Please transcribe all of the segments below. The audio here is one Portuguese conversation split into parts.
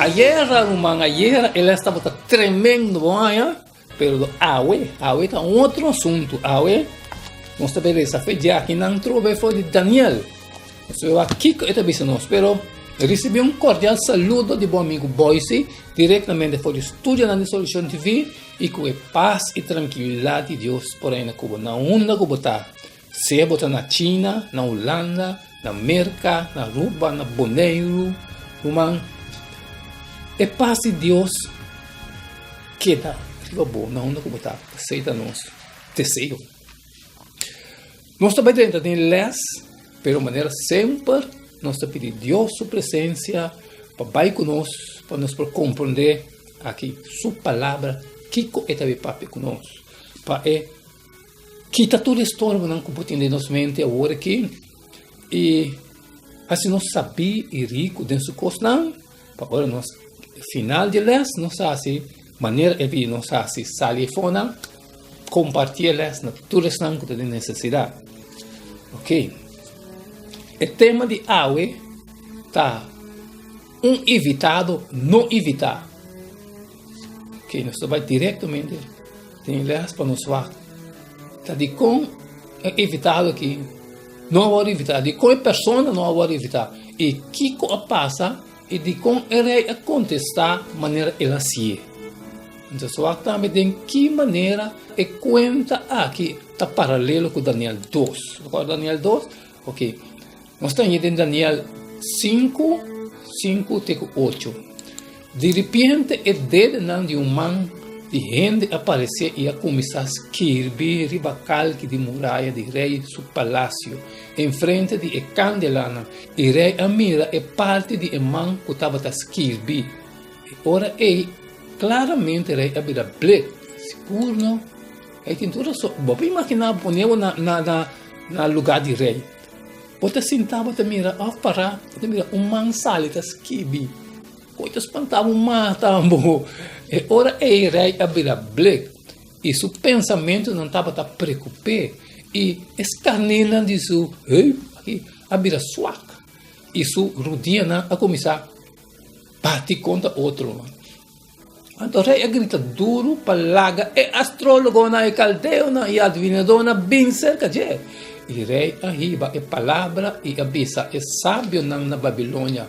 A guerra humana, a guerra, ela estava tremendo, pero awe está outro assunto. Awe, nós sabemos, a fé já que não trouxe foi de Daniel. Nós aqui que está dizendo, pero recebi cordial saludo de bom amigo Boise, diretamente do estúdio na Solution TV, e com paz e tranquilidade de Deus por aí na Cuba. Na onda que botar, se botar na China, na Holanda, na América, na Aruba, na Bonaire, humano. É paz de Deus que dá. Bom, na onda que botar, aceita nosso desejo. Nós também dentro de les, pero de maneira sempre, nós pedimos Deus sua presença para vai conosco, para nós compreender aqui sua palavra, que é também papi conosco, para quitar toda a história que não tem em nossa mente agora aqui, e assim nós sabemos e rico dentro do curso, para agora nós, final de les, nós assim, maneira de nós assim, sair fora, compartilhar les na toda a que tem necessidade. Ok? O tema de hoje está evitado, não evitar. Ok? Nós vamos diretamente tem les para nos falar. Está de como é evitado aqui, não vou evitar. De como a pessoa não vou evitar. E o que passa e de como ele contestar de maneira ela se então, só também de que maneira é conta aqui está paralelo com Daniel 2. Recorda Daniel 2? Ok. Nós estamos em Daniel 5, 8. De repente, é dedo de man de gente aparecer e a começar a escrever ribacalque de muralha de rei seu palácio, em frente de candelana. E rei Amira é parte de man que estava a escrever. Ora, claramente rei Amira bleek, seguro não? Aí tem tudo só. Vou imaginar, poneu na lugar de rei. Você sentava, você mira, parar, você mira, man sale, tá escrever. Coisas espantavam, matavam. E ora, rei Amira bleek. E seu pensamento não estava a preocupar. E escanela de seu, aqui, Amira suaca. E sua rodinha a começar a bater contra outro. Então, o rei grita duro, palaga, astrólogo, caldeu, e adivinador, bem cerca de. E o rei arriba a palavra e avisa, sábio na Babilônia.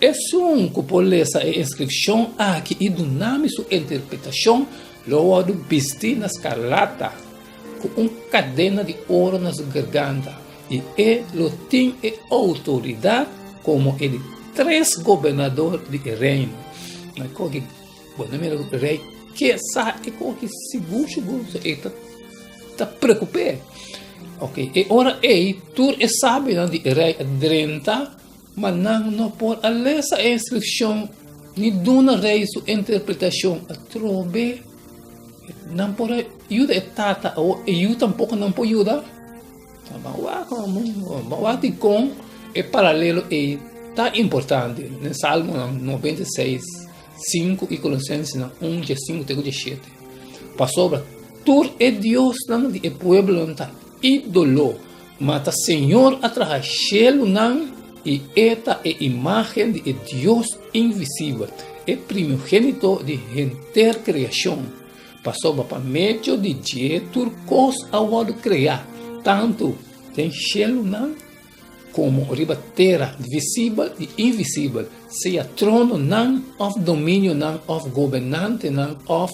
É um que por essa inscrição aqui e do nome sua interpretação, logo vesti na escarlata, com cadena de ouro nas garganta. E ele tem autoridade como ele 3 governadores de reino. Mas o rei que sabe que seguro está preocupado. Ok, e ora tu sabe de rei adrenta, mas não por essa inscrição ni dona rei sua interpretação a trobe não por ajuda tata ou eu tampouco não pode ajudar. Mas com é paralelo e tá importante no Salmo 96 5 e Colossenses 1, 5, 7. Passou tur é Deus não de pueblo não tá ídolo, mas Senhor atrás chelo não e esta é imagem de Deus invisível, é primogênito de enter criação. Passou para meio de dia turcos ao criar, tanto tem chelo não como ribateira visível e invisível, seja trono não, of domínio não, of governante não, of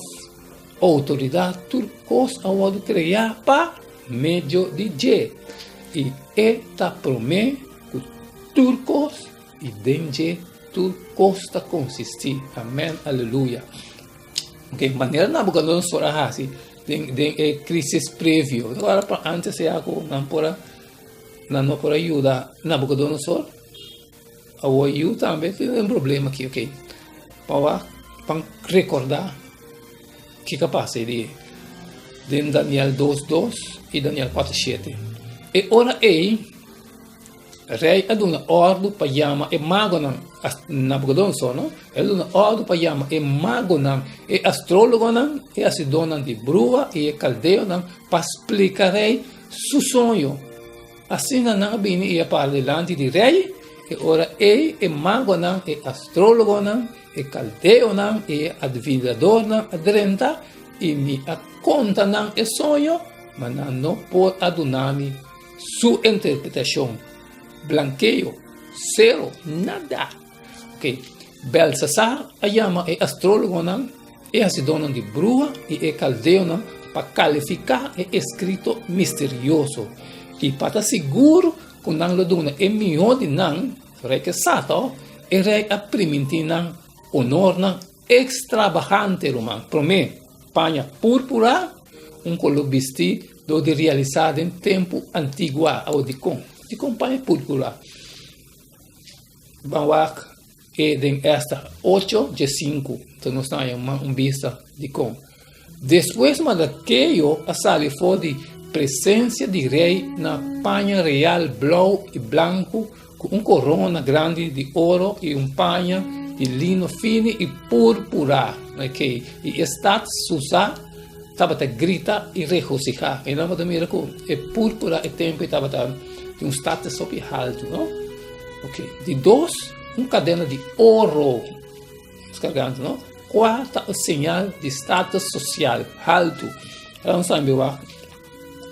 autoridade, turcos ao criar para meio de dia. E esta promete que turcos e dentro turcos está consistir. Amém, aleluia. Ok, maneira Nabucodonosor assim, tem crise prévia. Agora, antes de algo, não por ajudar Nabucodonosor, eu também tem um problema aqui, ok? Para recordar que capaz de Daniel 2:2 e Daniel 4:7. E ora rei aduna ordem para chamar e mago Nabucodonosor, não? Ele aduna ordem para chamar e mago e astrólogo e asidona de brua e caldeu para explicar rei seu sonho. Assim não vem para delante de rei E ora é mago não, é astrólogo não, é caldeo não, é adivinador não, adrenta, e me conta não é sonho, mas não pode adunar-me sua interpretação. Blanqueio, zero, nada. Ok. Belsasar, a chama é astrólogo não, é se dona de bruxa e é caldeo não, para qualificar é escrito misterioso. E para estar seguro que não lo dona é melhor de não, rei que sato, é rei a primitina honor não, extravagante romano. Para mim, panha púrpura, color vestido de realizado em tempo antigo ou de panha púrpura. Vamos é de esta 8 de 5, então nós temos vista de com. Depois daquilo, a sala foi de presença de rei na panha real blau e branco, com corona grande de ouro e panha de lino fino e púrpura. Okay? E está Susá estava a gritar e regocijar. E não vai mira que é púrpura e tempo estava de status super alto, não? Ok. De dois, cadena de ouro, descargando, não? Quarta, o sinal de status social alto. Vamos saber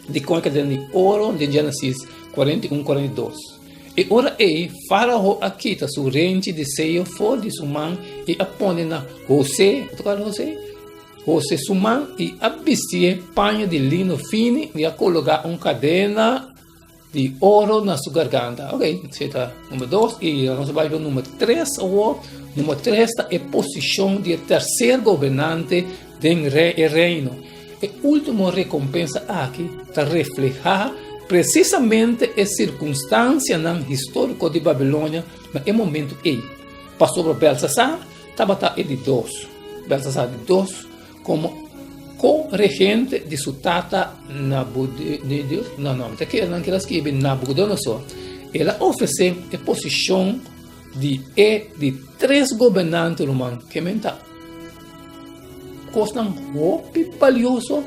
de com a cadena de ouro de Gênesis 41-42. E ora Faraó aqui está sua rente de seio fora de sua mão e apone na José, José sua mão e a vestir panha de lino fino e a colocar cadena de ouro na sua garganta. Ok, está número 2 e nós vamos ver número 3. Número 3 é a posição de terceiro governante do reino. E última recompensa aqui está reflejar precisamente a circunstância histórica de Babilônia, mas é momento Pastor Belsasar estava de 2. Belsasar de 2 como co-regente de sua tata Nabucodonosor. Ela oferece a posição de 3 governantes romanos que menta costam roupa valioso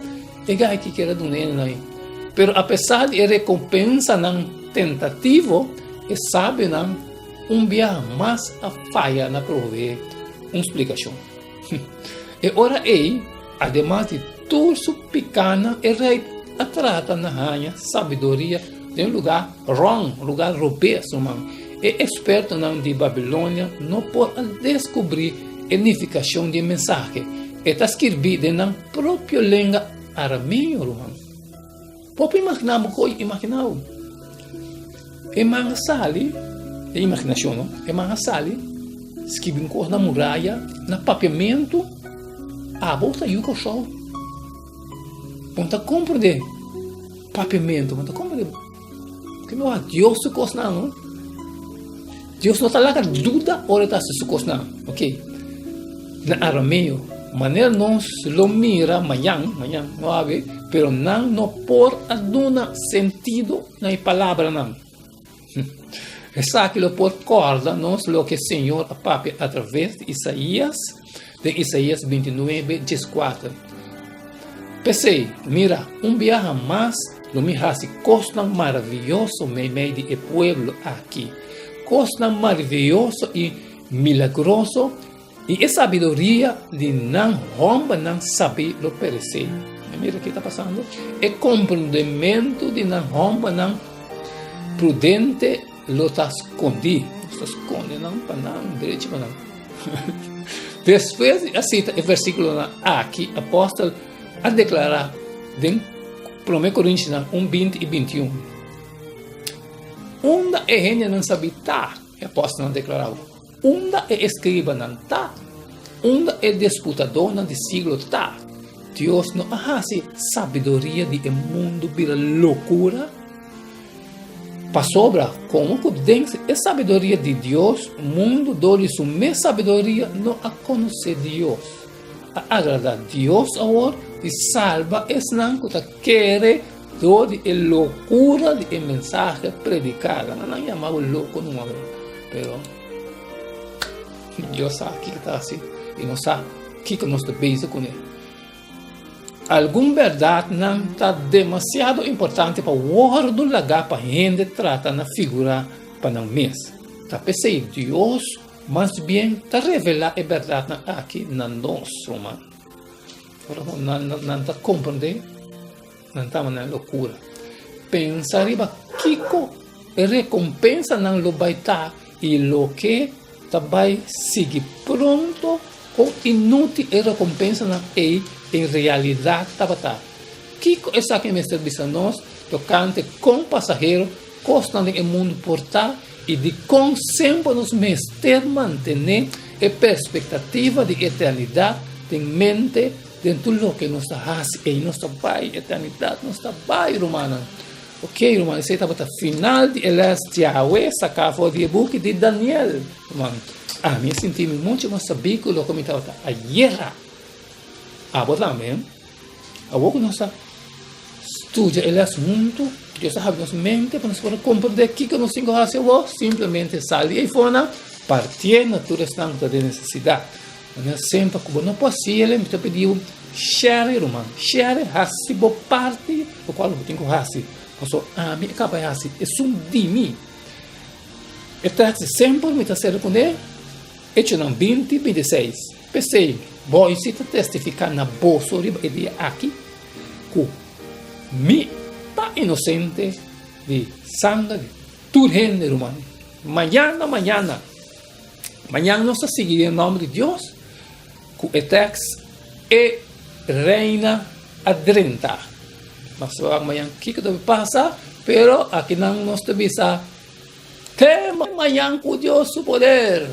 e que quer do nene. Pero apesar de recompensa tentativa, sabe viagem mais a falha na prover uma explicação. E ora además de tudo su picana, rei a trata na rainha sabedoria de lugar robusto, é experto de Babilônia, não pode descobrir a unificação de mensagem. Está escrito na própria língua arameu, Pode imaginar uma coisa, é uma sali, é imaginação, não? É uma sali, escreve coisa na muralha, na papiamento, volta e o show. Ponta compra de papiamento, ponta compra de que não há Deus se costa não. Deus não está lá com dúvida ou está se costa, ok? Na arameu, maneira nós lo mira amanhã, não há ver, pero não por aduna sentido na palavra não. Essa que lo por corda nós lo que o Senhor apapia através de Isaías 29:14. Pensei, mira, viaje mais, lo mirase costa maravilhoso me meio de pueblo aqui, costa maravilhoso e milagroso e a sabedoria de não romba não saber lo perecer. Mira o que está passando. É compreendimento de não romba não prudente lo está escondido. Está escondido não para não direito para não. Depois cita o versículo aqui, apóstolo a declarar em 1 Coríntios 1:20 e 21. Onde é gente não sabe tá, o apóstolo não declarava. Onde é escriba não tá, onde é disputador não de siglo tá. Deus não hace sabedoria de mundo vira loucura. Para sobra, como que dentro é sabedoria de Deus, o mundo dole sua sabedoria não a conhecer Deus. A agradar Deus agora e salva esse não que quer dole a loucura de mensagem predicada. Não chamava louco não é, pero Deus sabe que está assim e não sabe que nós estamos com ele. Alguma verdade não está demasiado importante para o guardo lagar para a gente tratar na figura para não mês. Tá pensei, Deus, mais bem, tá revelar a verdade aqui na nós, irmão. Não tá compreender, não tá na loucura. Pensa riba, Kiko, e recompensa não lo vai estar, e lo que tá vai seguir pronto ou inútil e recompensa não é em realidade tá vai. Kiko é essa que me serviço a nós, tocante com passageiro, constante no mundo portar, e de com sempre nos manter a perspectiva de eternidade em mente dentro do que nós fazemos e nossa pai, eternidade, nossa pai, romana. Ok, romano, esse é o final de Yahweh, sacava de book de Daniel, romano. Me senti muito mais sabido do que eu estava ayer. Também, agora nós estudia el assunto, Deus sabe nossa mente, para nós poder compreender o que nós temos que fazer, simplesmente sair e fora, partir na tua estante de necessidade. Sempre que não é possível, me pediu share, romano, share, assim, boa parte, o qual eu tenho que fazer. A minha cabeça é um de mim. Então, sempre me está sendo com ele, e não 20, 26. Pensei, vou testificar na bolsa de aqui, que me está inocente de sangue de todo gênero humano. Mañana nós seguiremos em nome de Deus, que o texto é reina adrenta. Mas amanhã o que deve passar, pero aqui não nós devemos ter amanhã com Deus o poder.